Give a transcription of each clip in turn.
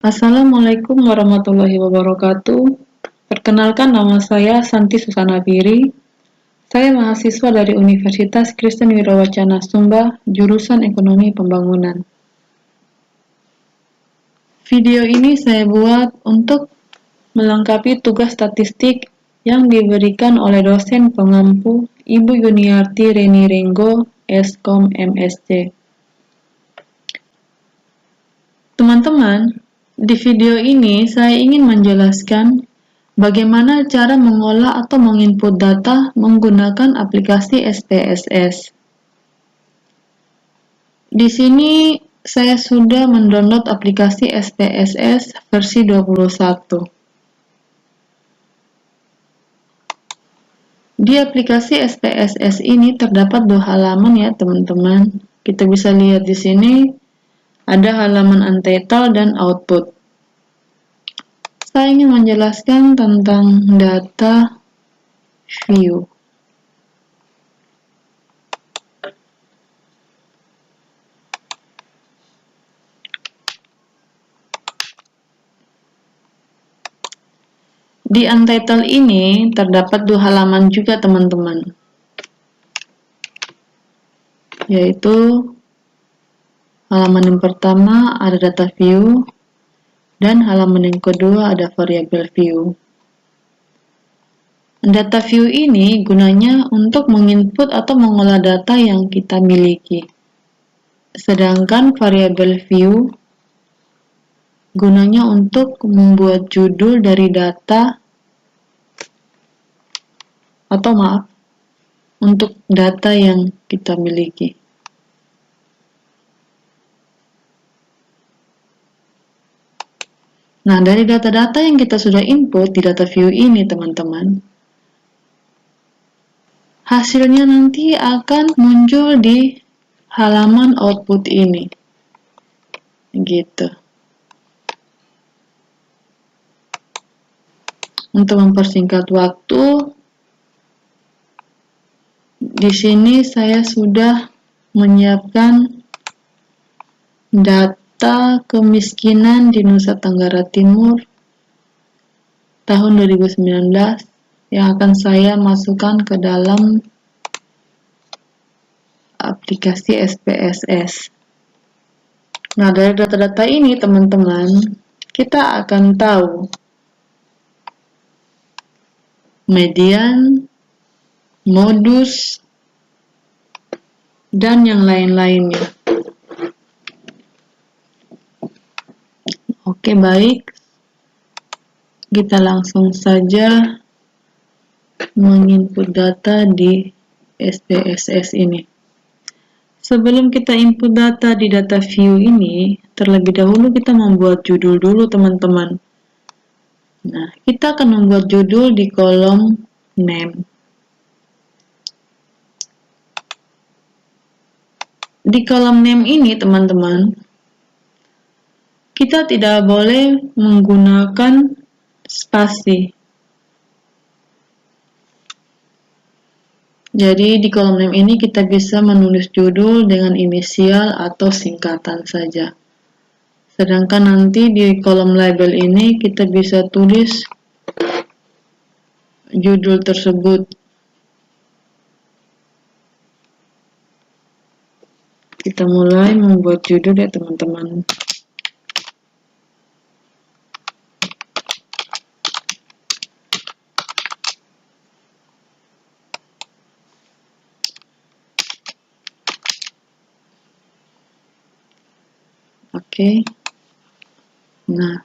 Assalamualaikum warahmatullahi wabarakatuh. Perkenalkan, nama saya Santi Susana Piri. Saya mahasiswa dari Universitas Kristen Wirowacana Sumba, jurusan Ekonomi Pembangunan. Video ini saya buat untuk melengkapi tugas statistik yang diberikan oleh dosen pengampu Ibu Yuniarti Reni Renggo, Eskom MSc. Teman-teman, di video ini saya ingin menjelaskan bagaimana cara mengolah atau menginput data menggunakan aplikasi SPSS. Di sini saya sudah mendownload aplikasi SPSS versi 21. Di aplikasi SPSS ini terdapat 2 halaman ya teman-teman. Kita bisa lihat di sini ada halaman untitled dan output. Saya ingin menjelaskan tentang data view. Di untitled ini terdapat 2 halaman juga teman-teman, yaitu halaman yang pertama ada data view dan halaman yang kedua ada variable view. Data view ini gunanya untuk menginput atau mengolah data yang kita miliki. Sedangkan variable view gunanya untuk membuat judul dari data untuk data yang kita miliki. Nah, dari data-data yang kita sudah input di data view ini, teman-teman, hasilnya nanti akan muncul di halaman output ini. Gitu. Untuk mempersingkat waktu, di sini saya sudah menyiapkan data kemiskinan di Nusa Tenggara Timur tahun 2019 yang akan saya masukkan ke dalam aplikasi SPSS. Nah, dari data-data ini, teman-teman, kita akan tahu median, modus, dan yang lain-lainnya. Oke, baik. Kita langsung saja menginput data di SPSS ini. Sebelum kita input data di data view ini, terlebih dahulu kita membuat judul dulu, teman-teman. Nah, kita akan membuat judul di kolom name. Di kolom name ini, teman-teman, kita tidak boleh menggunakan spasi. Jadi di kolom name ini kita bisa menulis judul dengan inisial atau singkatan saja. Sedangkan nanti di kolom label ini kita bisa tulis judul tersebut. Kita mulai membuat judul ya teman-teman. Oke. Nah,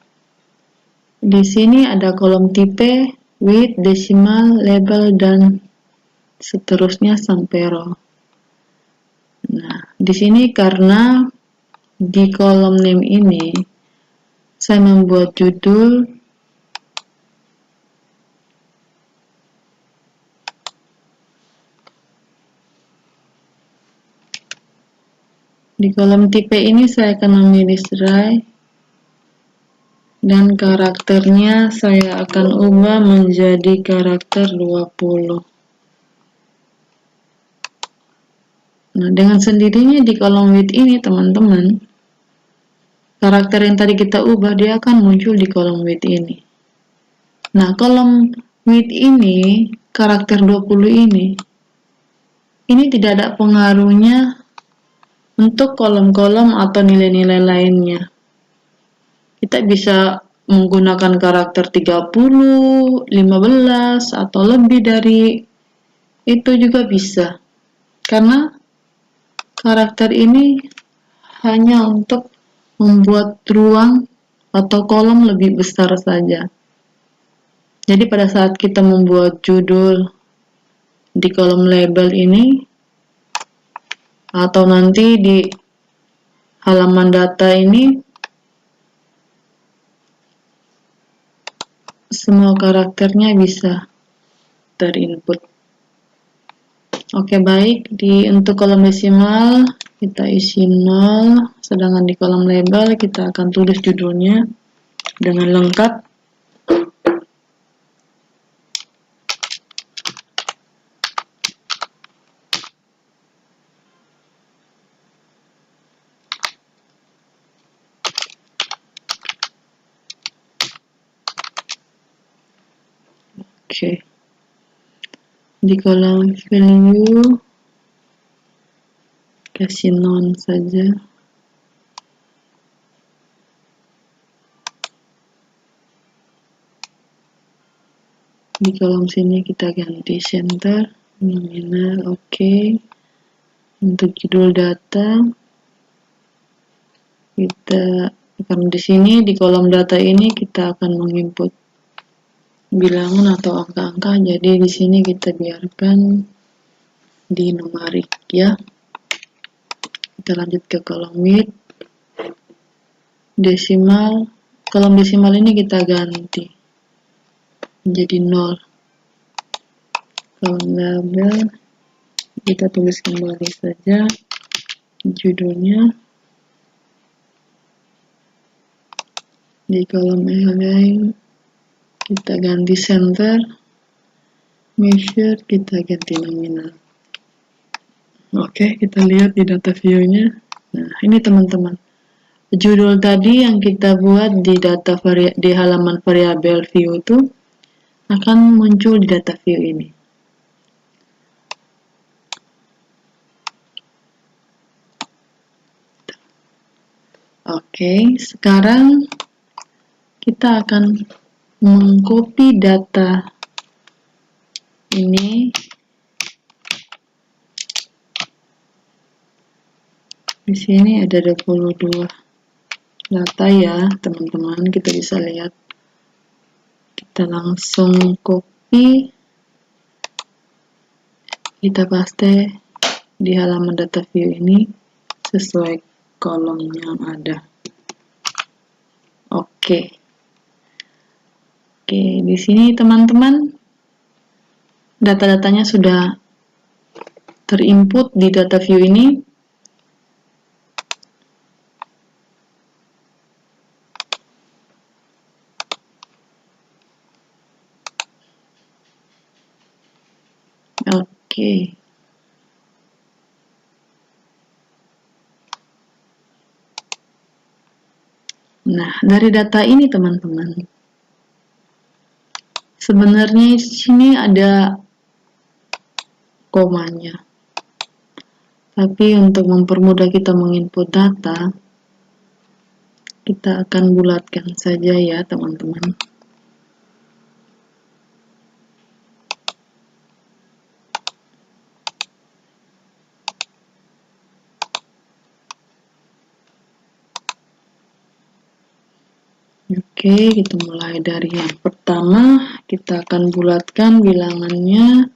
di sini ada kolom tipe, with, decimal, label, dan seterusnya sampai row. Nah, di sini karena di kolom name ini saya membuat judul di kolom tipe ini saya akan memilih serai dan karakternya saya akan ubah menjadi karakter 20. Nah, dengan sendirinya di kolom width ini, teman-teman, karakter yang tadi kita ubah, dia akan muncul di kolom width ini. Nah, kolom width ini, karakter 20 ini tidak ada pengaruhnya untuk kolom-kolom atau nilai-nilai lainnya. Kita bisa menggunakan karakter 30, 15, atau lebih dari itu juga bisa. Karena karakter ini hanya untuk membuat ruang atau kolom lebih besar saja. Jadi pada saat kita membuat judul di kolom label ini, atau nanti di halaman data ini, semua karakternya bisa terinput. Oke, baik. Untuk kolom desimal kita isi 0, sedangkan di kolom label kita akan tulis judulnya dengan lengkap. Oke. Di kolom value kasih non saja. Di kolom sini kita ganti center, nominal, oke. Untuk judul data, karena di sini di kolom data ini kita akan menginput bilangan atau angka-angka, jadi di sini kita biarkan di numerik ya. Kita lanjut ke kolom width, desimal. Kolom desimal ini kita ganti menjadi 0. Kolom label kita tulis kembali saja judulnya. Di kolom align kita ganti center, measure kita ganti nominal. Oke, kita lihat di data view-nya. Nah, ini teman-teman. Judul tadi yang kita buat di halaman variabel view itu akan muncul di data view ini. Oke, sekarang kita akan mengcopy data ini. Di sini ada 22 data ya, teman-teman. Kita bisa lihat. Kita langsung copy. Kita paste di halaman data view ini sesuai kolom yang ada. Oke. Oke, di sini teman-teman data-datanya sudah terinput di data view ini. Oke. Nah, dari data ini teman-teman, sebenarnya di sini ada komanya. Tapi untuk mempermudah kita menginput data, kita akan bulatkan saja ya teman-teman. Oke, kita mulai dari yang pertama. Kita akan bulatkan bilangannya.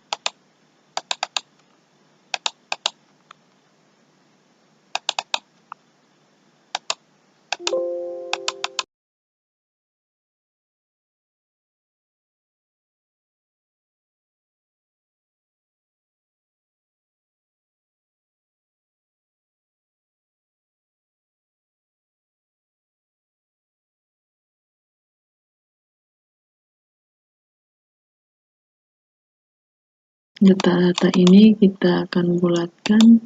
Data-data ini kita akan bulatkan.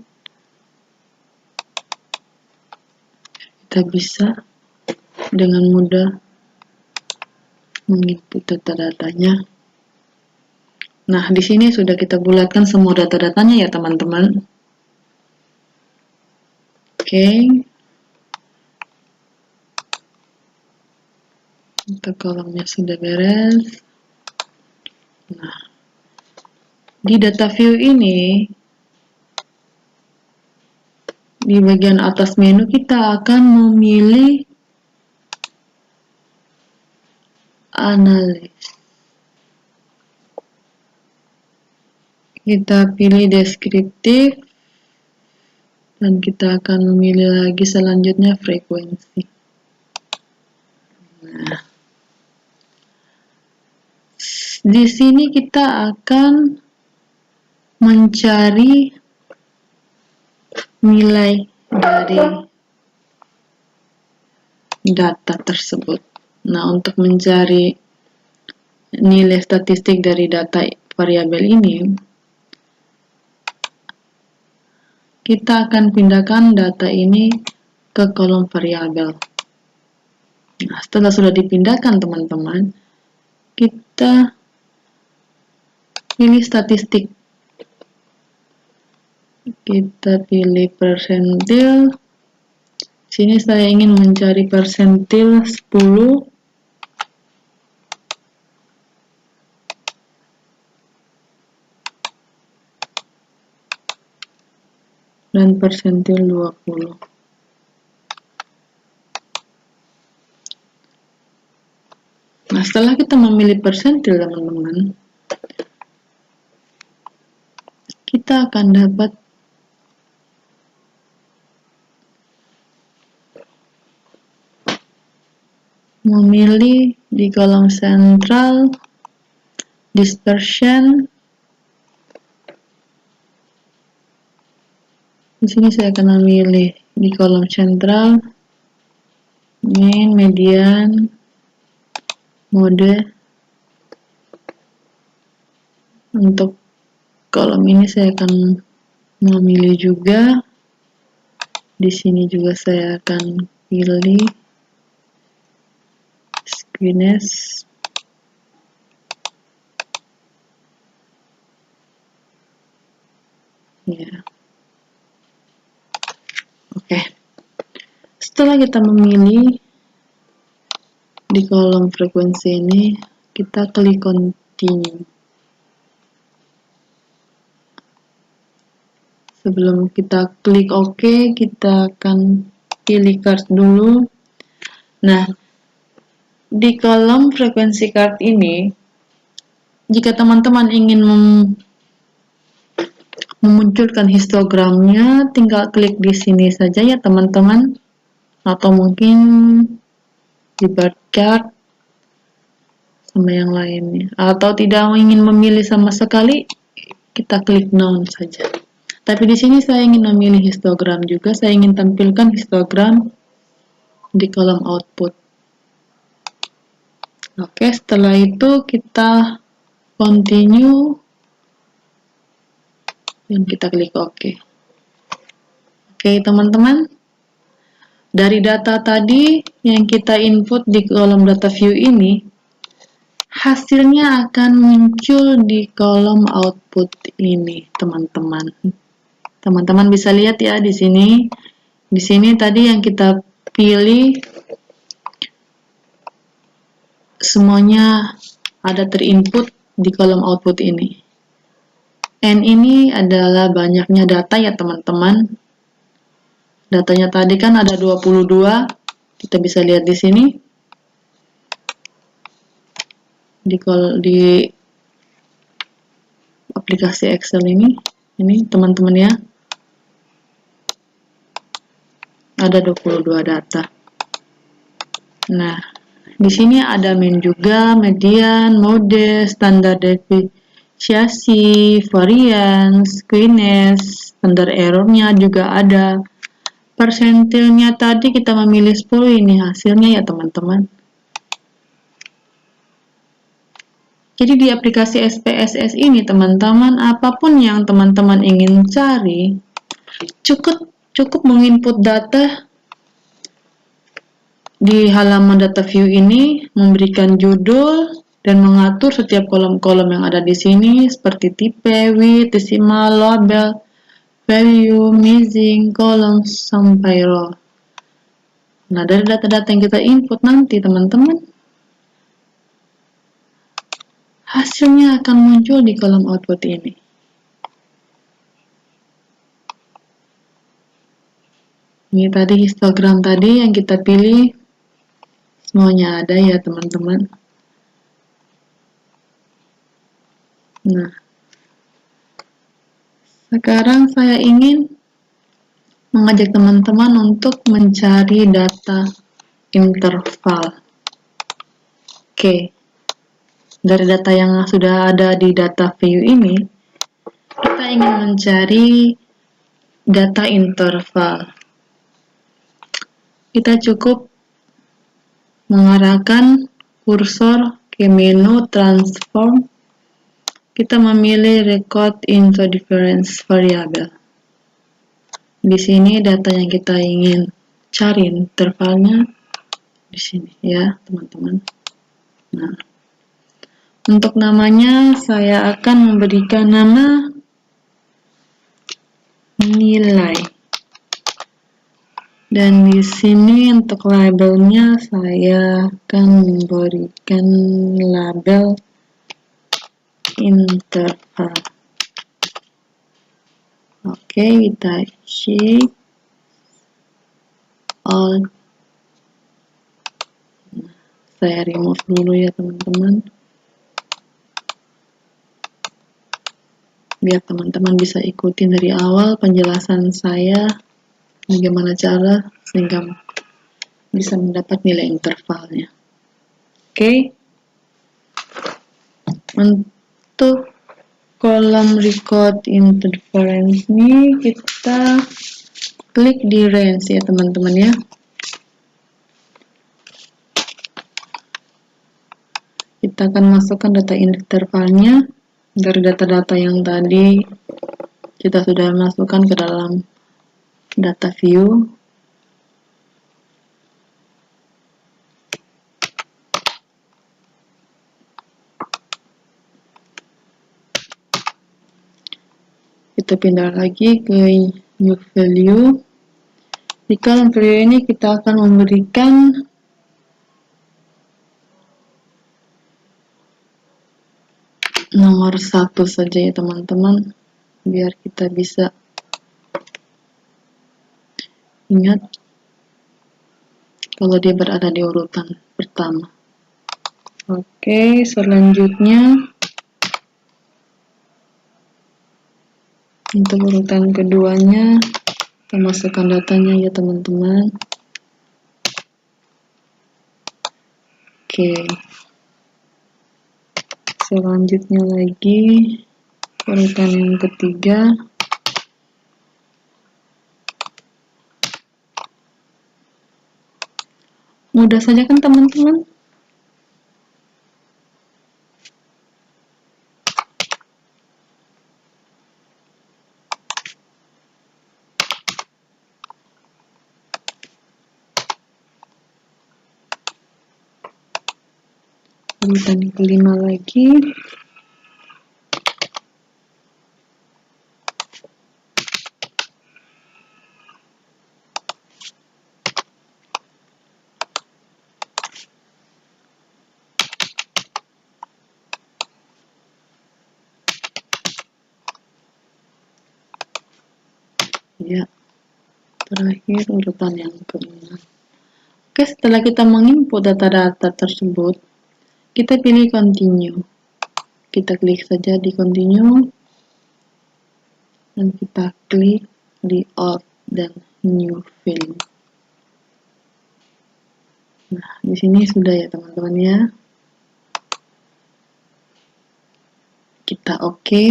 Kita bisa dengan mudah menginput data-datanya. Nah, di sini sudah kita bulatkan semua data-datanya ya teman-teman. Oke. Untuk kolomnya sudah beres. Nah, di data view ini, di bagian atas menu kita akan memilih analis. Kita pilih deskriptif dan kita akan memilih lagi selanjutnya frekuensi. Nah, di sini kita akan mencari nilai dari data tersebut. Nah, untuk mencari nilai statistik dari data variabel ini, kita akan pindahkan data ini ke kolom variabel. Nah, setelah sudah dipindahkan teman-teman, kita pilih statistik. Kita pilih persentil. Sini saya ingin mencari persentil 10. Dan persentil 20. Nah, setelah kita memilih persentil teman-teman, kita akan dapat memilih di kolom sentral, dispersion. Di sini saya akan memilih di kolom sentral, mean, median, mode. Untuk kolom ini saya akan memilih juga. Di sini juga saya akan pilih skewness. Ya. Oke. Setelah kita memilih di kolom frekuensi ini, kita klik continue. Sebelum kita klik OK, kita akan pilih card dulu. Nah, di kolom frekuensi card ini, jika teman-teman ingin memunculkan histogramnya, tinggal klik di sini saja ya teman-teman, atau mungkin di bar chart sama yang lainnya, atau tidak ingin memilih sama sekali, kita klik none saja. Tapi di sini saya ingin memilih histogram juga, saya ingin tampilkan histogram di kolom output. Oke, setelah itu kita continue dan kita klik OK. Oke, teman-teman, dari data tadi yang kita input di kolom data view ini, hasilnya akan muncul di kolom output ini, teman-teman. Teman-teman bisa lihat ya di sini. Di sini tadi yang kita pilih semuanya ada terinput di kolom output ini. N ini adalah banyaknya data ya teman-teman. Datanya tadi kan ada 22. Kita bisa lihat di sini. Di aplikasi Excel ini teman-teman ya. Ada 22 data. Nah, di sini ada mean juga, median, mode, standar deviasi, variance, skewness, standar errornya juga ada. Persentilnya tadi kita memilih 10, ini hasilnya ya teman-teman. Jadi di aplikasi SPSS ini teman-teman, apapun yang teman-teman ingin cari, cukup menginput data di halaman data view ini memberikan judul dan mengatur setiap kolom-kolom yang ada di sini seperti tipe, width, decimal, label, value, missing, column, sampai row. Nah, dari data-data yang kita input nanti teman-teman, hasilnya akan muncul di kolom output ini. Ini tadi histogram tadi yang kita pilih, semuanya ada ya teman-teman. Nah, sekarang saya ingin mengajak teman-teman untuk mencari data interval. Oke, dari data yang sudah ada di data view ini, kita ingin mencari data interval. Kita cukup mengarahkan kursor ke menu transform. Kita memilih record into difference variable. Di sini data yang kita ingin cari intervalnya di sini ya, teman-teman. Nah, untuk namanya saya akan memberikan nama nilai. Dan di sini untuk labelnya saya akan memberikan label interval. Oke, kita isi all. Saya remove dulu ya teman-teman, biar teman-teman bisa ikutin dari awal penjelasan saya bagaimana cara sehingga bisa mendapat nilai intervalnya. Oke. Untuk kolom record into difference ini kita klik di range ya teman-teman ya. Kita akan masukkan data intervalnya dari data-data yang tadi kita sudah masukkan ke dalam data view. Kita pindah lagi ke new value. Di kolom value ini kita akan memberikan nomor 1 saja ya teman-teman, biar kita bisa ingat kalau dia berada di urutan pertama. Oke, selanjutnya untuk urutan keduanya kita masukkan datanya ya teman-teman. Oke, selanjutnya lagi urutan yang ketiga. Mudah saja kan teman-teman? Urutan yang kelima lagi. Ya, terakhir urutan yang ke-6. Oke, setelah kita menginput data-data tersebut, kita pilih continue. Kita klik saja di continue dan kita klik di out dan new value. Nah, di sini sudah ya teman-teman ya. Kita oke.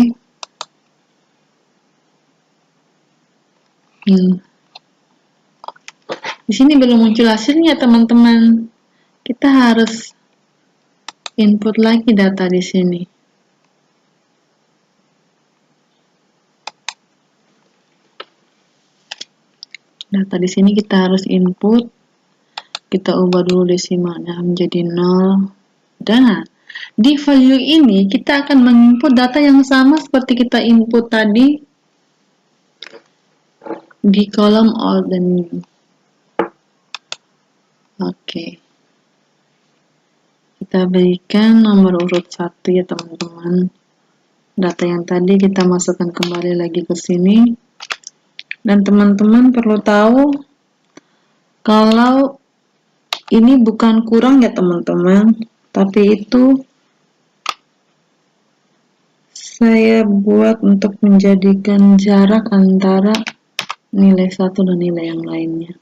Di sini belum muncul hasilnya teman-teman. Kita harus input lagi data di sini. Data di sini kita harus input. Kita ubah dulu desimalnya menjadi 0. Dan di value ini kita akan menginput data yang sama seperti kita input tadi di kolom old dan new. Oke. Kita berikan nomor urut 1 ya teman-teman. Data yang tadi kita masukkan kembali lagi ke sini. Dan teman-teman perlu tahu kalau ini bukan kurang ya teman-teman, tapi itu saya buat untuk menjadikan jarak antara nilai satu dan nilai yang lainnya.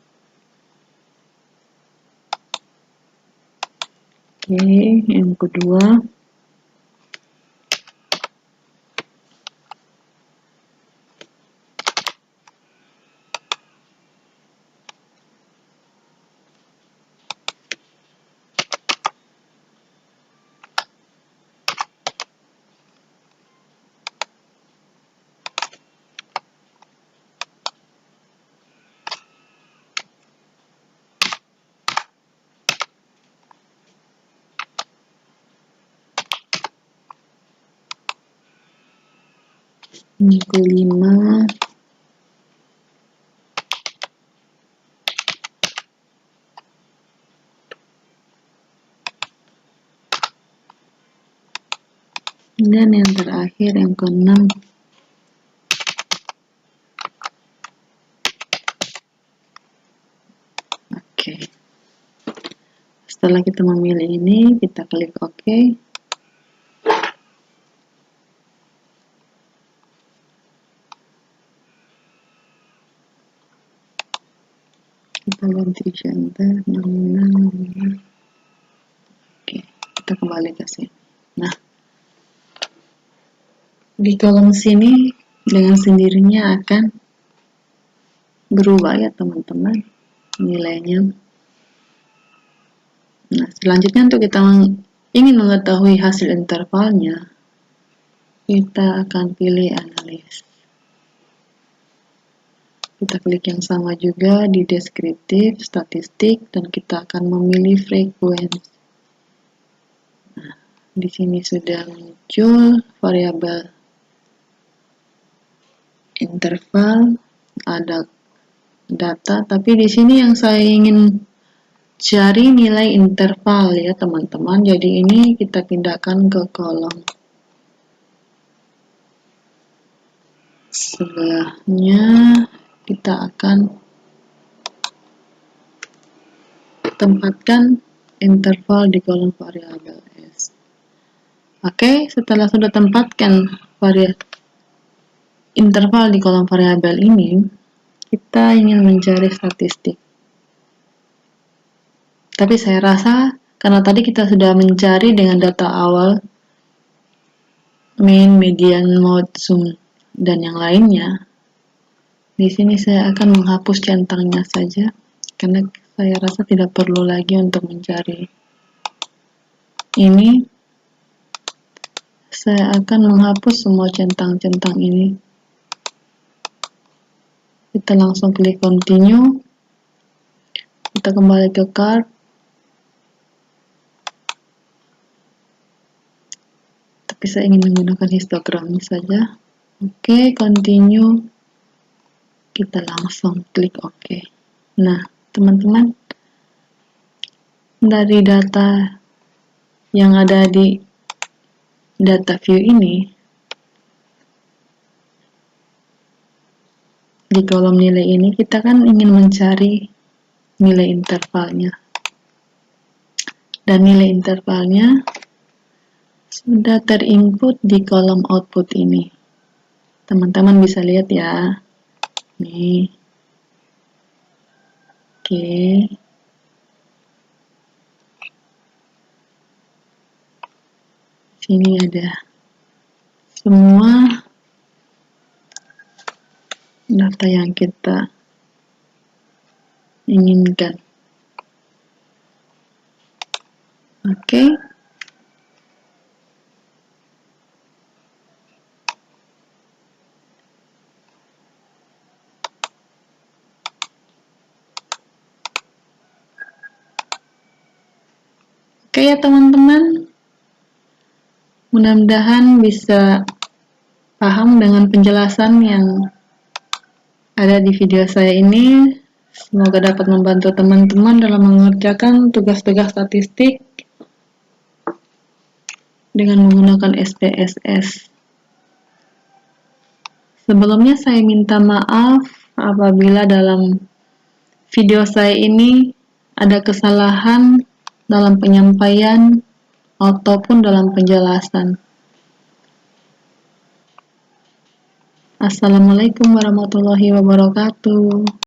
Oke, yang kedua. Yang kelima. Dan yang terakhir yang keenam. Oke. Setelah kita memilih ini, kita klik OK. Kita ganti gender, nama. Oke, kita kembali ke sini. Nah, di kolom sini dengan sendirinya akan berubah ya teman-teman nilainya. Nah, selanjutnya untuk kita ingin mengetahui hasil intervalnya, kita akan pilih analis. Kita klik yang sama juga di deskriptif, statistik, dan kita akan memilih frekuensi. Nah, di sini sudah muncul variabel interval, ada data, tapi di sini yang saya ingin cari nilai interval ya teman-teman. Jadi ini kita pindahkan ke kolom sebelahnya. Kita akan tempatkan interval di kolom variabel S. Oke, setelah sudah tempatkan interval di kolom variabel ini, kita ingin mencari statistik. Tapi saya rasa karena tadi kita sudah mencari dengan data awal, mean, median, mode, sum, dan yang lainnya, di sini saya akan menghapus centangnya saja, karena saya rasa tidak perlu lagi untuk mencari ini. Saya akan menghapus semua centang-centang ini. Kita langsung klik continue. Kita kembali ke card. Tapi saya ingin menggunakan histogram saja. Oke, continue. Kita langsung klik OK. Nah, teman-teman, dari data yang ada di data view ini, di kolom nilai ini kita kan ingin mencari nilai intervalnya. Dan nilai intervalnya sudah terinput di kolom output ini. Teman-teman bisa lihat ya. Nih. Oke. Sini ada semua data yang kita inginkan. Oke. ya teman-teman, mudah-mudahan bisa paham dengan penjelasan yang ada di video saya ini. Semoga dapat membantu teman-teman dalam mengerjakan tugas-tugas statistik dengan menggunakan SPSS. Sebelumnya saya minta maaf apabila dalam video saya ini ada kesalahan dalam penyampaian ataupun dalam penjelasan. Assalamualaikum warahmatullahi wabarakatuh.